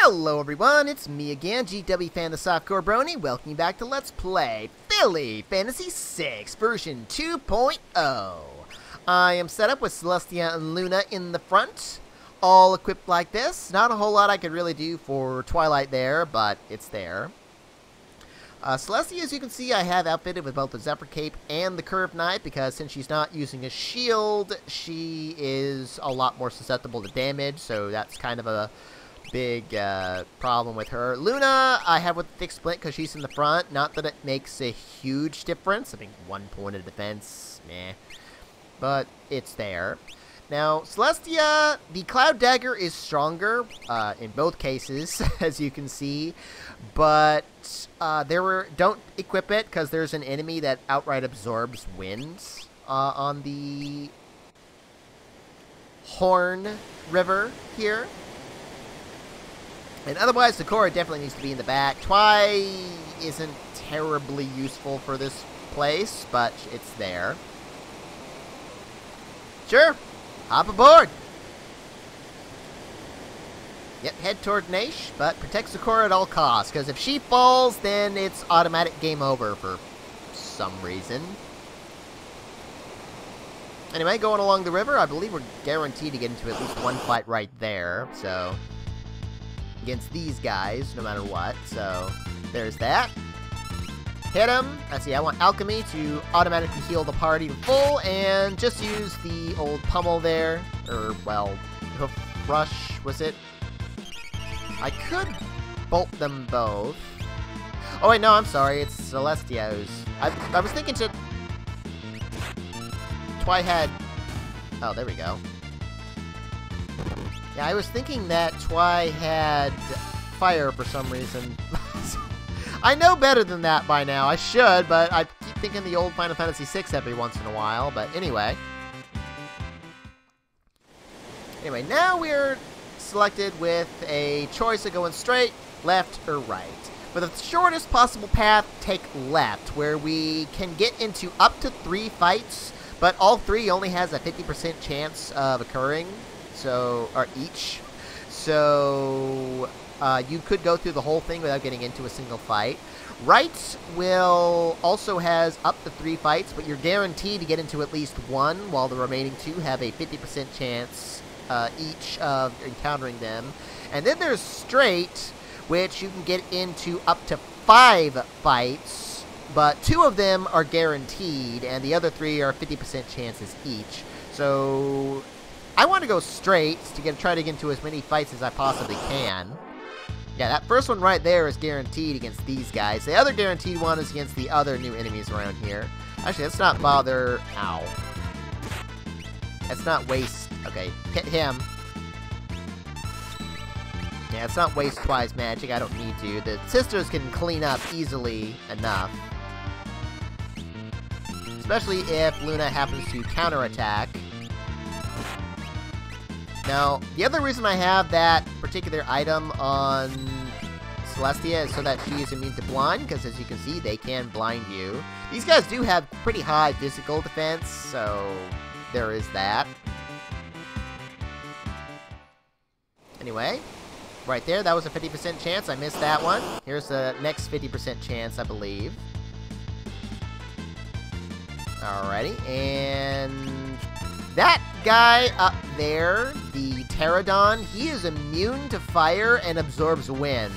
Hello everyone, it's me again, GW Fan the Softcore Brony, welcome you back to Let's Play Philly Fantasy 6 version 2.0. I am set up with Celestia and Luna in the front, all equipped like this. Not a whole lot I could really do for Twilight there, but it's there. Celestia, as you can see, I have outfitted with both the Zephyr Cape and the Curved Knife, because since she's not using a shield, she is a lot more susceptible to damage, so that's kind of a big problem with her. Luna, I have with Thick Splint because she's in the front. Not that it makes a huge difference. I think 1 point of defense, meh. But it's there. Now, Celestia, the Cloud Dagger is stronger in both cases, as you can see. But don't equip it because there's an enemy that outright absorbs winds on the Horn River here. And otherwise, Sakura definitely needs to be in the back. Twi isn't terribly useful for this place, but it's there. Sure, hop aboard. Yep, head toward Nash, but protect Sakura at all costs, because if she falls, then it's automatic game over for some reason. Anyway, going along the river, I believe we're guaranteed to get into at least one fight right there, so against these guys, no matter what. So, there's that. Hit him. Let's see, I want Alchemy to automatically heal the party to full, and just use the old pummel there. Or, well, Hoof Rush, was it? I could bolt them both. Oh, wait, no, I'm sorry. It's Celestia's. I was thinking to Twi had... Oh, there we go. Yeah, I was thinking that Twi had fire for some reason. I know better than that by now. I should, but I keep thinking the old Final Fantasy VI every once in a while. But anyway. Anyway, now we're selected with a choice of going straight, left, or right. For the shortest possible path, take left, where we can get into up to 3 fights, but all 3 only has a 50% chance of occurring. So, or each. So, you could go through the whole thing without getting into a single fight. Right will also has up to 3 fights, but you're guaranteed to get into at least 1, while the remaining 2 have a 50% chance each of encountering them. And then there's straight, which you can get into up to 5 fights, but 2 of them are guaranteed, and the other 3 are 50% chances each. So I want to go straight to try to get into as many fights as I possibly can. Yeah, that first one right there is guaranteed against these guys. The other guaranteed one is against the other new enemies around here. Actually, let's not bother... Ow. Let's not waste... Okay, hit him. Yeah, let's not waste Twi's magic. I don't need to. The sisters can clean up easily enough. Especially if Luna happens to counterattack. Now, the other reason I have that particular item on Celestia is so that she is immune to blind, because as you can see, they can blind you. These guys do have pretty high physical defense, so there is that. Anyway, right there, that was a 50% chance. I missed that one. Here's the next 50% chance, I believe. Alrighty, and that guy up there, the Pterodon, he is immune to fire and absorbs wind.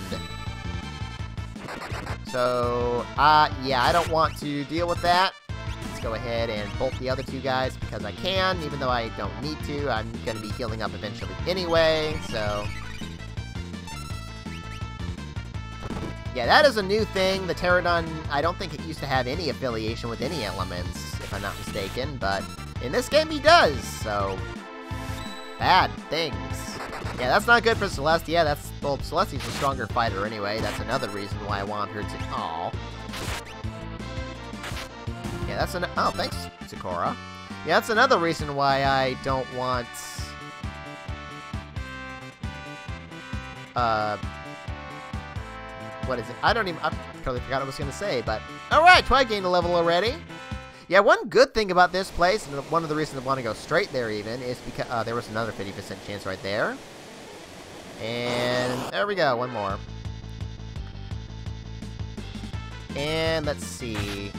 So, yeah, I don't want to deal with that. Let's go ahead and bolt the other 2 guys because I can, even though I don't need to. I'm going to be healing up eventually anyway, so... Yeah, that is a new thing. The Pterodon, I don't think it used to have any affiliation with any elements, if I'm not mistaken, but in this game he does, so bad things. Yeah, that's not good for Celestia. That's, well, Celestia's a stronger fighter anyway. That's another reason why I want her to... Aw. Yeah, that's an... Oh, thanks, Sakura. Yeah, that's another reason why I don't want... What is it? I totally forgot what I was going to say, but... Alright, Twi gained a level already. Yeah, one good thing about this place, and one of the reasons I want to go straight there even, is because there was another 50% chance right there. And There we go, one more. And let's see.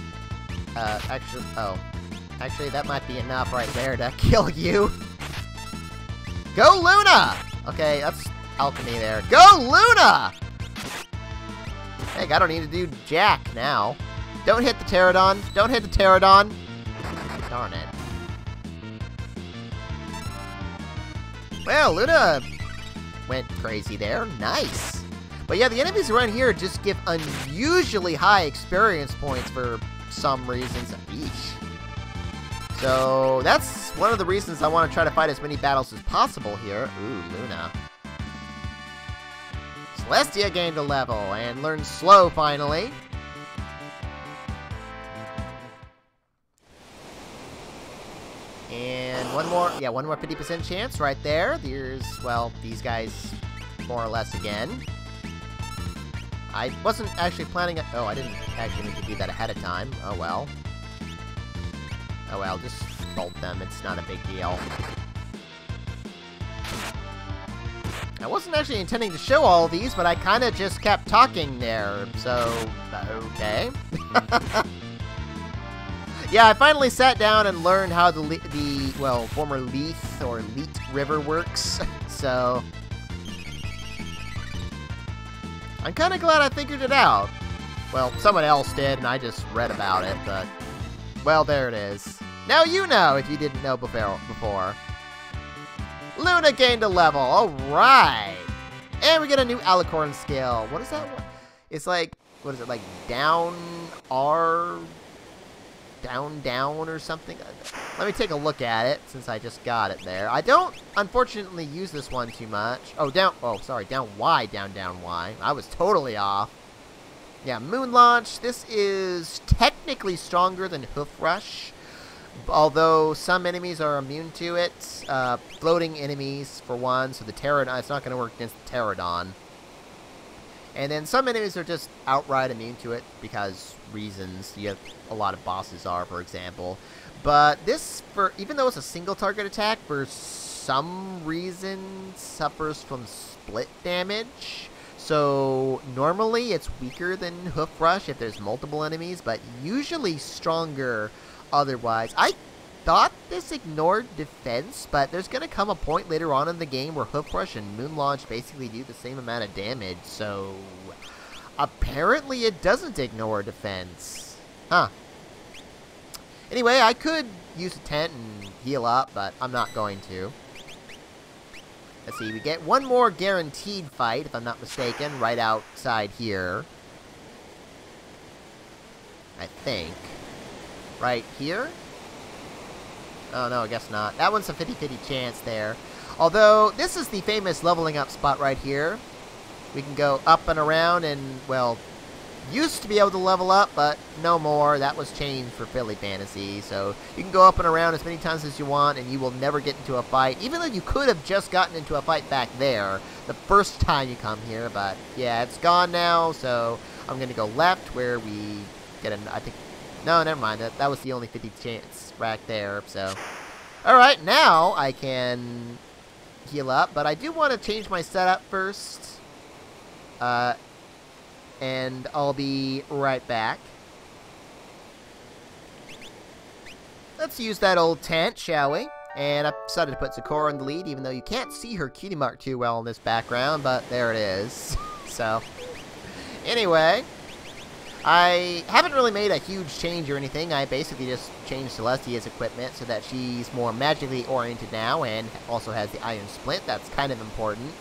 Actually, that might be enough right there to kill you. Go, Luna! Okay, that's alchemy there. Go, Luna! Heck, I don't need to do jack now. Don't hit the Pterodon. Don't hit the Pterodon. Darn it. Well, Luna went crazy there. Nice. But yeah, the enemies around here just give unusually high experience points for some reasons. Eesh. So that's one of the reasons I want to try to fight as many battles as possible here. Ooh, Luna. Celestia gained a level and learned slow finally. And one more 50% chance right there. There's, well, these guys more or less again. I wasn't actually planning oh, I didn't actually need to do that ahead of time. Oh well. Oh well, just bolt them, it's not a big deal. I wasn't actually intending to show all of these, but I kinda just kept talking there, so, okay. Yeah, I finally sat down and learned how the former Leith or Leet River works, so... I'm kinda glad I figured it out. Well, someone else did, and I just read about it, but... Well, there it is. Now you know if you didn't know before. Luna gained a level, alright! And we get a new Alicorn skill. What is that one? It's like, what is it, like down R... down or something? Let me take a look at it, since I just got it there. I don't, unfortunately, use this one too much. Oh, down Y, down Y. I was totally off. Yeah, Moon Launch. This is technically stronger than Hoof Rush, although some enemies are immune to it. Floating enemies, for one, so the Pterodon, it's not going to work against the Pterodon. And then some enemies are just outright immune to it, because reasons. You have a lot of bosses are, for example. But this, even though it's a single target attack, for some reason suffers from split damage. So normally it's weaker than Hoof Rush if there's multiple enemies, but usually stronger otherwise. I thought this ignored defense, but there's going to come a point later on in the game where Hoof Rush and Moon Launch basically do the same amount of damage, so apparently it doesn't ignore defense. Huh. Anyway, I could use a tent and heal up, but I'm not going to. Let's see, we get one more guaranteed fight, if I'm not mistaken, right outside here. I think. Right here? Oh, no, I guess not. That one's a 50-50 chance there. Although, this is the famous leveling up spot right here. We can go up and around and, well, used to be able to level up, but no more. That was changed for Philly Fantasy. So, you can go up and around as many times as you want, and you will never get into a fight. Even though you could have just gotten into a fight back there the first time you come here. But, yeah, it's gone now, so I'm going to go left where we get an, I think... No, never mind. That was the only 50 chance right there, so... Alright, now I can heal up, but I do want to change my setup first. And I'll be right back. Let's use that old tent, shall we? And I decided to put Sakura in the lead, even though you can't see her cutie mark too well in this background, but there it is. So, anyway... I haven't really made a huge change or anything. I basically just changed Celestia's equipment so that she's more magically oriented now and also has the Iron Splint. That's kind of important.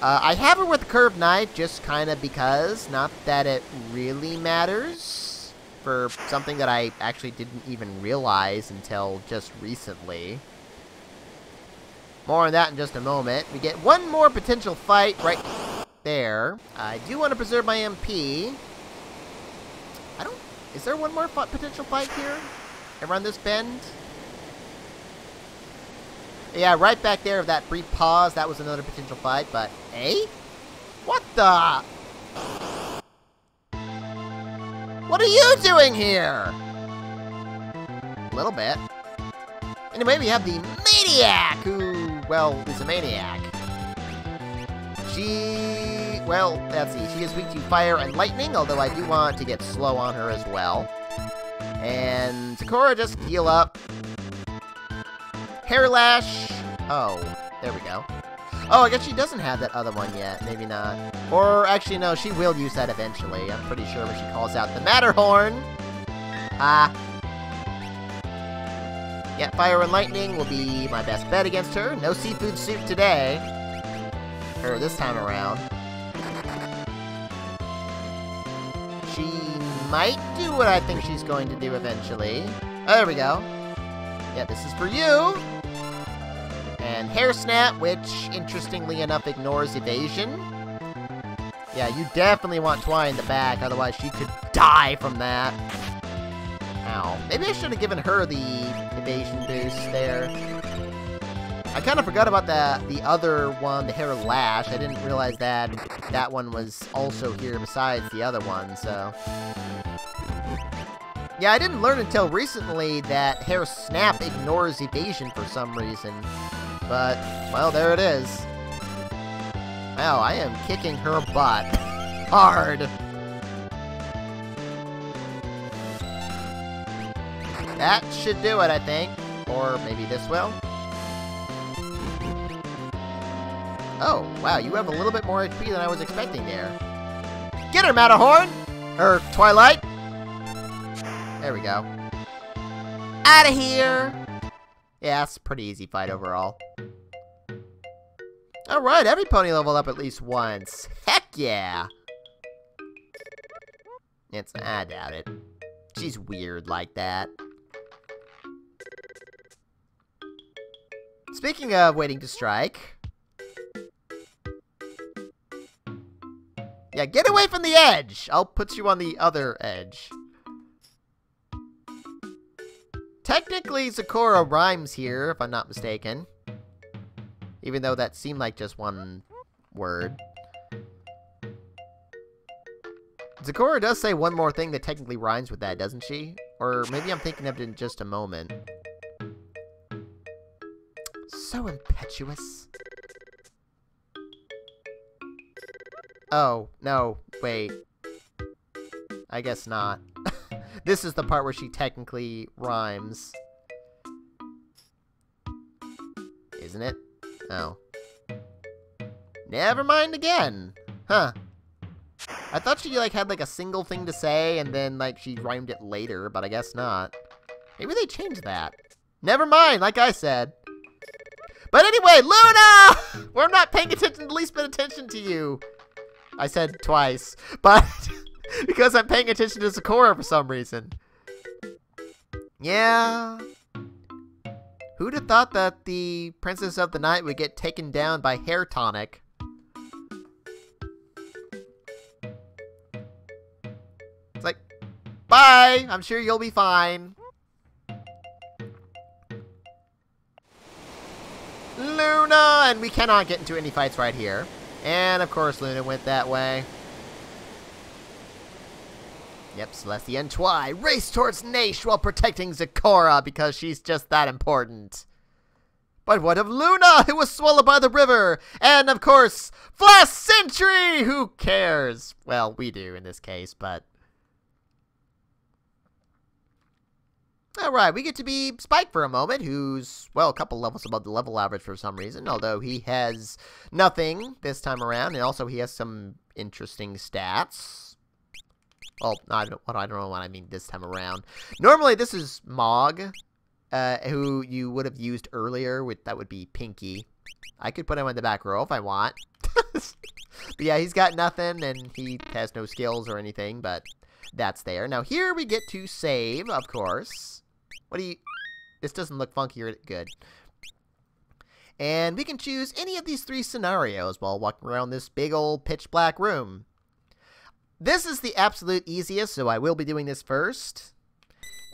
I have her with the curved knife just kind of because, not that it really matters for something that I actually didn't even realize until just recently. More on that in just a moment. We get one more potential fight right there. I do want to preserve my MP. Is there one more potential fight here? Around this bend? Yeah, right back there of that brief pause, that was another potential fight, but... Eh? What the... What are you doing here? A little bit. Anyway, we have the Maniac, who, well, is a maniac. She well, let's see. She is weak to fire and lightning, although I do want to get slow on her as well. And Zecora, just heal up. Hair Lash. Oh, there we go. Oh, I guess she doesn't have that other one yet. Maybe not. Or, actually, no, she will use that eventually. I'm pretty sure when she calls out the Matterhorn. Yeah, Fire and Lightning will be my best bet against her. No Seafood Soup today. Or this time around. She might do what I think she's going to do eventually. Oh, there we go. Yeah, this is for you. And Hair Snap, which, interestingly enough, ignores evasion. Yeah, you definitely want Twy in the back, otherwise she could die from that. Ow. Maybe I should have given her the evasion boost there. I kind of forgot about the other one, the Hair Lash. I didn't realize that that one was also here besides the other one, so... Yeah, I didn't learn until recently that Hair Snap ignores evasion for some reason. But, well, there it is. Wow, I am kicking her butt. Hard. That should do it, I think. Or maybe this will. Oh, wow, you have a little bit more HP than I was expecting there. Get her, Matterhorn! Or Twilight! There we go. Outta here! Yeah, it's a pretty easy fight overall. Alright, every pony leveled up at least once. Heck yeah! I doubt it. She's weird like that. Speaking of waiting to strike... Yeah, get away from the edge! I'll put you on the other edge. Technically, Zecora rhymes here, if I'm not mistaken. Even though that seemed like just one word. Zecora does say one more thing that technically rhymes with that, doesn't she? Or maybe I'm thinking of it in just a moment. So impetuous. Oh, no, wait. I guess not. This is the part where she technically rhymes. Isn't it? Oh. Never mind again. Huh. I thought she, like, had, like, a single thing to say, and then, like, she rhymed it later, but I guess not. Maybe they changed that. Never mind, like I said. But anyway, Luna! We're not paying attention, the least bit of attention to you. I said twice, but because I'm paying attention to Zecora for some reason. Yeah. Who'd have thought that the Princess of the Night would get taken down by Hair Tonic? It's like, bye! I'm sure you'll be fine. Luna! And we cannot get into any fights right here. And, of course, Luna went that way. Yep, Celestia and Twy race towards Nash while protecting Zecora because she's just that important. But what of Luna, who was swallowed by the river? And, of course, Flash Sentry! Who cares? Well, we do in this case, but... Alright, we get to be Spike for a moment, who's, well, a couple levels above the level average for some reason, although he has nothing this time around, and also he has some interesting stats. Well, I don't know what I mean this time around. Normally, this is Mog, who you would have used earlier, that would be Pinky. I could put him in the back row if I want. But yeah, he's got nothing, and he has no skills or anything, but that's there. Now, here we get to save, of course. What do you... This doesn't look funky or good. And we can choose any of these three scenarios while walking around this big old pitch black room. This is the absolute easiest, so I will be doing this first.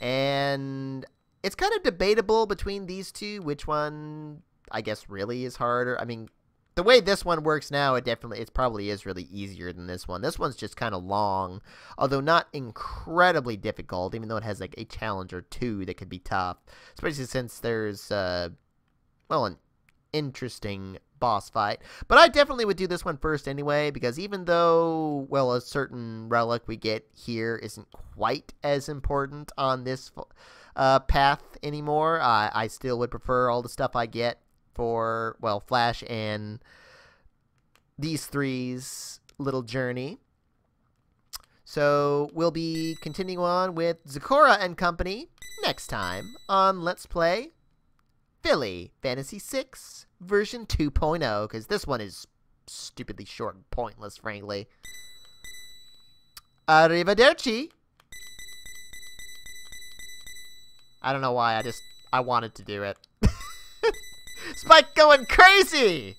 And it's kind of debatable between these two, which one, I guess, really is harder. I mean, the way this one works now, it probably is really easier than this one. This one's just kind of long, although not incredibly difficult, even though it has like a challenge or two that could be tough. Especially since there's, well, an interesting boss fight. But I definitely would do this one first anyway, because even though, well, a certain relic we get here isn't quite as important on this path anymore, I still would prefer all the stuff I get for, well, Flash and these three's little journey. So we'll be continuing on with Zecora and company next time on Let's Play Philly Fantasy VI version 2.0, because this one is stupidly short and pointless, frankly. Arrivederci. I don't know why, I wanted to do it. Spike going crazy!